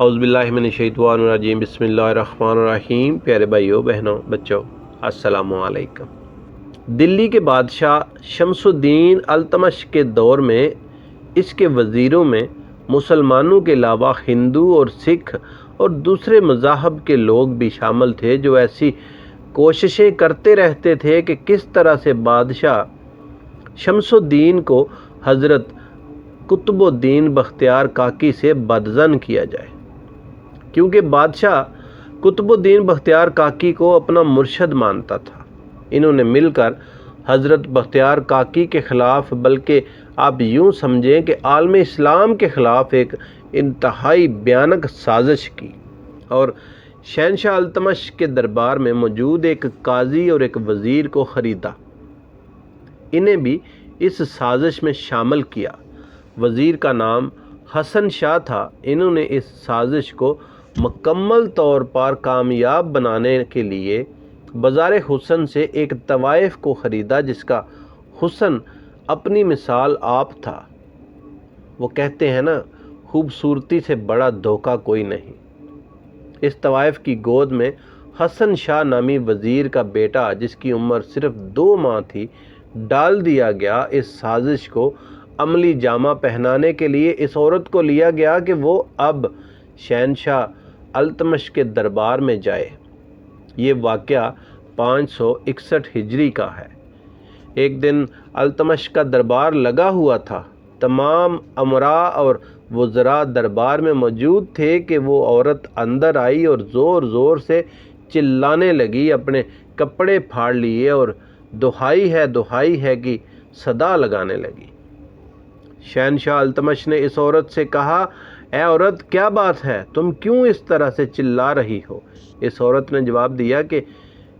اعوذ باللہ من الشیطان الرجیم، بسم اللہ الرحمن الرحیم۔ پیارے بھائیوں بہنوں بچوں، السلام علیکم۔ دلی کے بادشاہ شمس الدین التمش کے دور میں اس کے وزیروں میں مسلمانوں کے علاوہ ہندو اور سکھ اور دوسرے مذاہب کے لوگ بھی شامل تھے، جو ایسی کوششیں کرتے رہتے تھے کہ کس طرح سے بادشاہ شمس الدین کو حضرت قطب الدین بختیار کاکی سے بدظن کیا جائے، کیونکہ بادشاہ قطب الدین بختیار کاکی کو اپنا مرشد مانتا تھا۔ انہوں نے مل کر حضرت بختیار کاکی کے خلاف، بلکہ آپ یوں سمجھیں کہ عالم اسلام کے خلاف ایک انتہائی بھیانک سازش کی اور شہنشاہ التمش کے دربار میں موجود ایک قاضی اور ایک وزیر کو خریدا۔ انہیں بھی اس سازش میں شامل کیا۔ وزیر کا نام حسن شاہ تھا۔ انہوں نے اس سازش کو مکمل طور پر کامیاب بنانے کے لیے بازار حسن سے ایک طوائف کو خریدا، جس کا حسن اپنی مثال آپ تھا۔ وہ کہتے ہیں نا، خوبصورتی سے بڑا دھوکہ کوئی نہیں۔ اس طوائف کی گود میں حسن شاہ نامی وزیر کا بیٹا، جس کی عمر صرف 2 ماہ تھی، ڈال دیا گیا۔ اس سازش کو عملی جامہ پہنانے کے لیے اس عورت کو لیا گیا کہ وہ اب شہنشاہ التمش کے دربار میں جائے۔ یہ واقعہ 561 ہجری کا ہے۔ ایک دن التمش کا دربار لگا ہوا تھا۔ تمام امراء اور وزراء دربار میں موجود تھے کہ وہ عورت اندر آئی اور زور زور سے چلانے لگی، اپنے کپڑے پھاڑ لیے اور دہائی ہے کی صدا لگانے لگی۔ شہنشاہ التمش نے اس عورت سے کہا، اے عورت، کیا بات ہے؟ تم کیوں اس طرح سے چلا رہی ہو؟ اس عورت نے جواب دیا کہ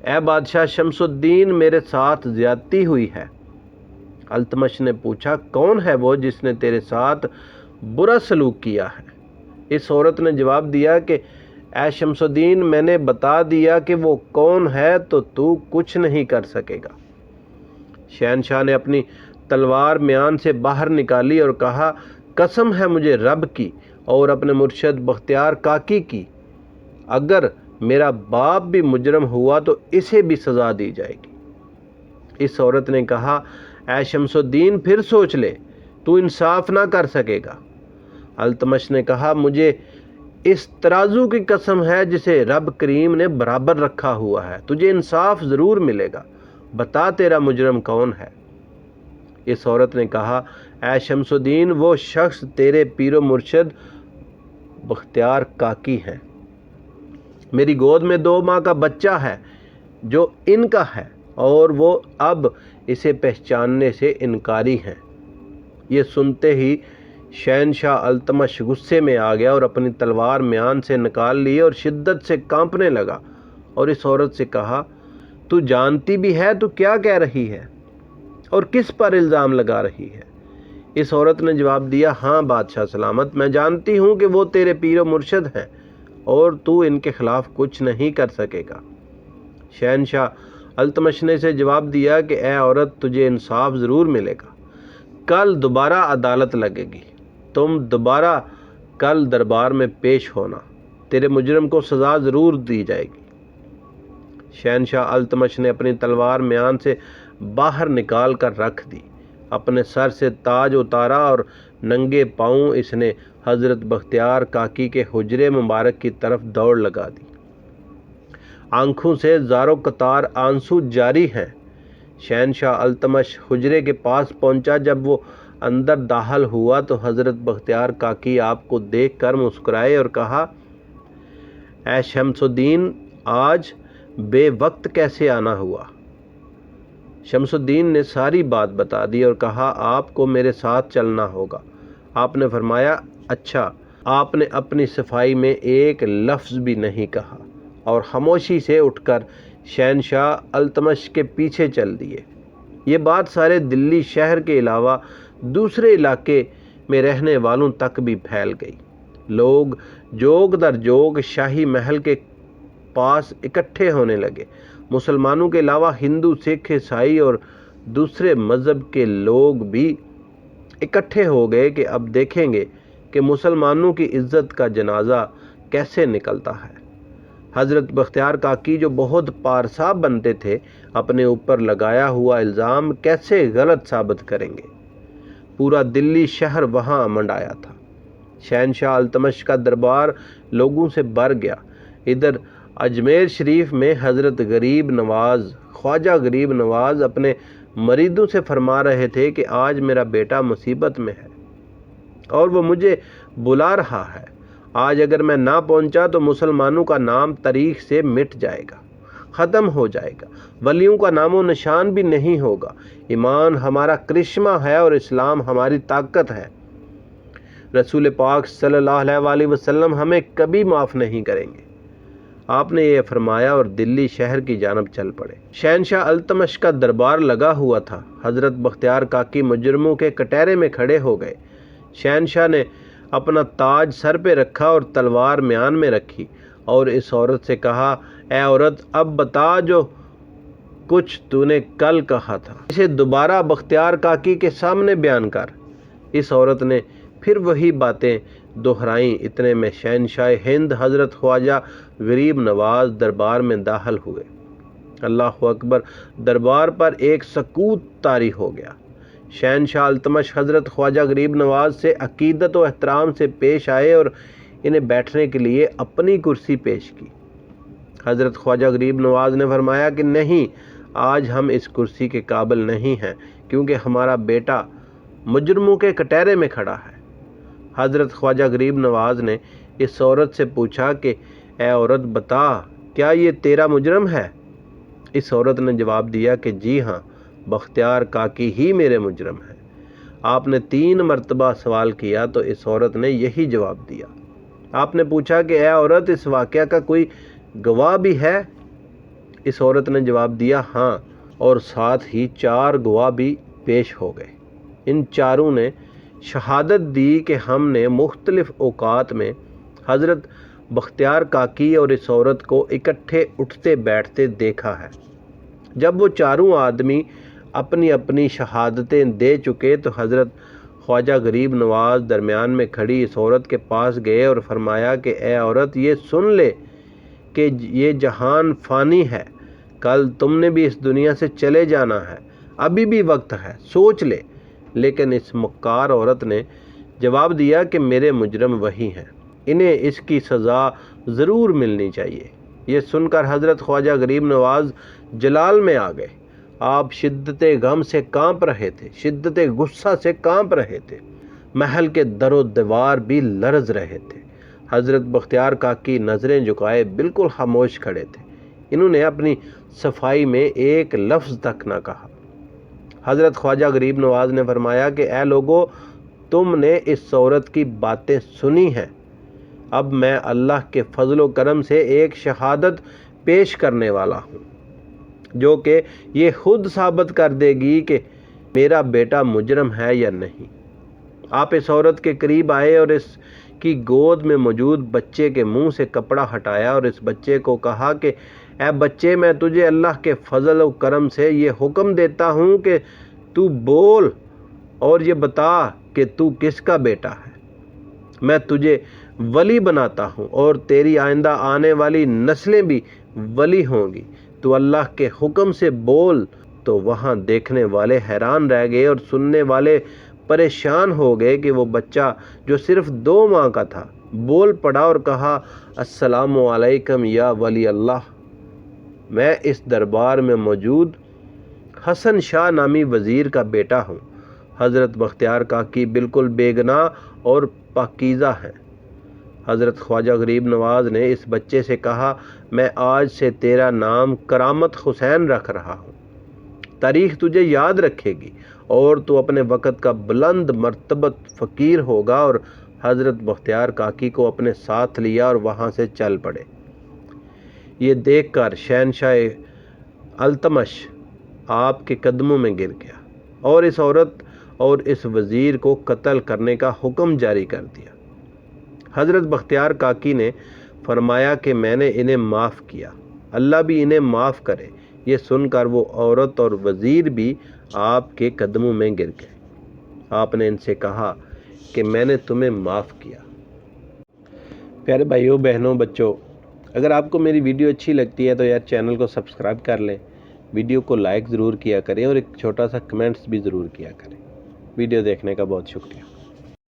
اے بادشاہ شمس الدین، میرے ساتھ زیادتی ہوئی ہے۔ التمش نے پوچھا، کون ہے وہ جس نے تیرے ساتھ برا سلوک کیا ہے؟ اس عورت نے جواب دیا کہ اے شمس الدین، میں نے بتا دیا کہ وہ کون ہے تو کچھ نہیں کر سکے گا۔ شہنشاہ نے اپنی تلوار میان سے باہر نکالی اور کہا، قسم ہے مجھے رب کی اور اپنے مرشد بختیار کاکی کی، اگر میرا باپ بھی مجرم ہوا تو اسے بھی سزا دی جائے گی۔ اس عورت نے کہا، اے شمس الدین، پھر سوچ لے، تو انصاف نہ کر سکے گا۔ التمش نے کہا، مجھے اس ترازو کی قسم ہے جسے رب کریم نے برابر رکھا ہوا ہے، تجھے انصاف ضرور ملے گا۔ بتا تیرا مجرم کون ہے؟ اس عورت نے کہا، اے شمس الدین، وہ شخص تیرے پیر و مرشد بختیار کاکی ہیں۔ میری گود میں 2 ماہ کا بچہ ہے جو ان کا ہے، اور وہ اب اسے پہچاننے سے انکاری ہیں۔ یہ سنتے ہی شہنشاہ التمش غصے میں آ گیا اور اپنی تلوار میان سے نکال لی اور شدت سے کانپنے لگا، اور اس عورت سے کہا، تو جانتی بھی ہے تو کیا کہہ رہی ہے اور کس پر الزام لگا رہی ہے؟ اس عورت نے جواب دیا، ہاں بادشاہ سلامت، میں جانتی ہوں کہ وہ تیرے پیر و مرشد ہیں اور تو ان کے خلاف کچھ نہیں کر سکے گا۔ شہنشاہ التمش نے سے جواب دیا کہ اے عورت، تجھے انصاف ضرور ملے گا۔ کل دوبارہ عدالت لگے گی، تم دوبارہ کل دربار میں پیش ہونا، تیرے مجرم کو سزا ضرور دی جائے گی۔ شہنشاہ التمش نے اپنی تلوار میان سے باہر نکال کر رکھ دی، اپنے سر سے تاج اتارا اور ننگے پاؤں اس نے حضرت بختیار کاکی کے حجرے مبارک کی طرف دوڑ لگا دی۔ آنکھوں سے زارو قطار آنسو جاری ہیں۔ شہنشاہ التمش حجرے کے پاس پہنچا۔ جب وہ اندر داخل ہوا تو حضرت بختیار کاکی آپ کو دیکھ کر مسکرائے اور کہا، اے شمس الدین، آج بے وقت کیسے آنا ہوا؟ شمس الدین نے ساری بات بتا دی اور کہا، آپ کو میرے ساتھ چلنا ہوگا۔ آپ نے فرمایا، اچھا۔ آپ نے اپنی صفائی میں ایک لفظ بھی نہیں کہا اور خاموشی سے اٹھ کر شہنشاہ التمش کے پیچھے چل دیے۔ یہ بات سارے دلی شہر کے علاوہ دوسرے علاقے میں رہنے والوں تک بھی پھیل گئی۔ لوگ جوگ در جوگ شاہی محل کے پاس اکٹھے ہونے لگے۔ مسلمانوں کے علاوہ ہندو، سکھ، عیسائی اور دوسرے مذہب کے لوگ بھی اکٹھے ہو گئے کہ اب دیکھیں گے کہ مسلمانوں کی عزت کا جنازہ कैसे निकलता है। हज़रत बख्तियार काकी जो बहुत पारसा बनते थे, अपने ऊपर लगाया हुआ इल्ज़ाम कैसे गलत साबित करेंगे। पूरा दिल्ली शहर वहाँ मंडाया था। शहनशाह अल्तमश का दरबार लोगों से भर गया। इधर अजमेर शरीफ में हज़रत गरीब नवाज़, ख्वाजा गरीब नवाज़ अपने मरीदों से फरमा रहे थे कि आज मेरा बेटा मुसीबत में है और वो मुझे बुला रहा है। आज अगर मैं ना पहुंचा तो मुसलमानों का नाम तारीख से मिट जाएगा, ख़त्म हो जाएगा, वलियों का नामो निशान भी नहीं होगा। ईमान हमारा करिश्मा है और इस्लाम हमारी ताकत है। रसूल पाक सल्लल्लाहु अलैहि वसल्लम हमें कभी माफ़ नहीं करेंगे। आपने ये फरमाया और दिल्ली शहर की जानब चल पड़े। शहनशाह अल्तमश का दरबार लगा हुआ था। हज़रत बख्तियार काकी मुजरमों के कटहरे में खड़े हो गए। शहनशाह ने अपना ताज सर पे रखा और तलवार म्यान में रखी और इस औरत से कहा, ए औरत, अब बता जो कुछ तूने कल कहा था, इसे दोबारा बख्तियार काकी के सामने बयान कर। इस औरत ने फिर वही बातें दोहराई। इतने में शहनशाह हिंद हज़रत ख्वाजा गरीब नवाज़ दरबार में दाखिल हुए। अल्लाह अकबर। दरबार पर एक सकूत तारी हो गया। शहनशाह अल्तमश हज़रत ख्वाजा गरीब नवाज़ से अकीदत व एहतराम से पेश आए और इन्हें बैठने के लिए अपनी कुर्सी पेश की। हज़रत ख्वाजा गरीब नवाज़ ने फरमाया कि नहीं, आज हम इस कुर्सी के काबिल नहीं हैं, क्योंकि हमारा बेटा मुजरमों के कटहरे में खड़ा है। हज़रत ख्वाजा गरीब नवाज़ ने इस औरत से पूछा कि ए औरत, बता, क्या ये तेरा मुजरम है? इस औरत ने जवाब दिया कि जी हाँ, बख्तियार काकी ही मेरे मुजरम है। आपने 3 मरतबा सवाल किया तो इस औरत ने यही जवाब दिया। आपने पूछा कि ए औरत, इस वाक़या का कोई गवाह भी है? इस औरत ने जवाब दिया हाँ, और साथ ही 4 गवाह भी पेश हो गए। इन चारों ने शहादत दी कि हमने मुख्तलिफ औकात में हज़रत बख्तियार काकी और इस औरत को इकट्ठे उठते बैठते देखा है। जब वो चारों आदमी अपनी अपनी शहादतें दे चुके तो हज़रत ख्वाजा गरीब नवाज़ दरमियान में खड़ी इस औरत के पास गए और फरमाया कि ए औरत, ये सुन ले कि ये जहान फ़ानी है, कल तुमने भी इस दुनिया से चले जाना है, अभी भी वक्त है, सोच ले। लेकिन इस मक्कार औरत ने जवाब दिया कि मेरे मुजरम वही हैं, इन्हें इसकी सज़ा ज़रूर मिलनी चाहिए। ये सुनकर हज़रत ख्वाजा गरीब नवाज़ जलाल में आ गए। आप शिद्दत गम से कांप रहे थे, शिद्दत गुस्सा से कांप रहे थे। महल के दरो दीवार भी लरज रहे थे। हज़रत बख्तियार काकी नज़रें झुकाए बिल्कुल खामोश खड़े थे। इन्होंने अपनी सफाई में एक लफ्ज़ तक न कहा। हज़रत ख्वाजा गरीब नवाज़ ने फरमाया कि ए लोगो, तुमने इस औरत की बातें सुनी हैं। अब मैं अल्लाह के फजलो करम से एक शहादत पेश करने वाला हूँ, जो कि ये खुद साबित कर देगी कि मेरा बेटा मुजरम है या नहीं। आप इस औरत के करीब आए और इसकी गोद में मौजूद बच्चे के मुंह से कपड़ा हटाया और इस बच्चे को कहा कि ए बच्चे, मैं तुझे अल्लाह के फजल और करम से ये हुक्म देता हूँ कि तू बोल और ये बता कि तू किसका बेटा है। मैं तुझे वली बनाता हूँ और तेरी आइंदा आने वाली नस्लें भी वली होंगी। तो अल्लाह के हुक्म से बोल। तो वहाँ देखने वाले हैरान रह गए और सुनने वाले परेशान हो गए कि वो बच्चा जो सिर्फ 2 माह का था बोल पड़ा और कहा, अस्सलामु अलैकुम या वली अल्लाह, मैं इस दरबार में मौजूद हसन शाह नामी वज़ीर का बेटा हूँ। हज़रत बख्तियार काकी बिल्कुल बेगनाह और पाकीज़ा हैं। हज़रत ख्वाजा गरीब नवाज़ ने इस बच्चे से कहा, मैं आज से तेरा नाम करामत हुसैन रख रहा हूँ। तारीख़ तुझे याद रखेगी और तू अपने वक़्त का बुलंद मर्तबत फ़कीर होगा। और हज़रत बख्तियार काकी को अपने साथ लिया और वहाँ से चल पड़े। ये देखकर शहनशाह अल्तमश आपके कदमों में गिर गया और इस औरत और इस वज़ीर को कत्ल करने का हुक्म जारी कर दिया। हज़रत बख्तियार काकी ने फरमाया कि मैंने इन्हें माफ़ किया, अल्लाह भी इन्हें माफ़ करे। ये सुनकर वो औरत और वज़ीर भी आपके कदमों में गिर गए। आपने इनसे कहा कि मैंने तुम्हें माफ़ किया। پیارے بھائیوں بہنوں بچوں، اگر آپ کو میری ویڈیو اچھی لگتی ہے تو یار چینل کو سبسکرائب کر لیں، ویڈیو کو لائک ضرور کیا کریں اور ایک چھوٹا سا کمنٹس بھی ضرور کیا کریں۔ ویڈیو دیکھنے کا بہت شکریہ۔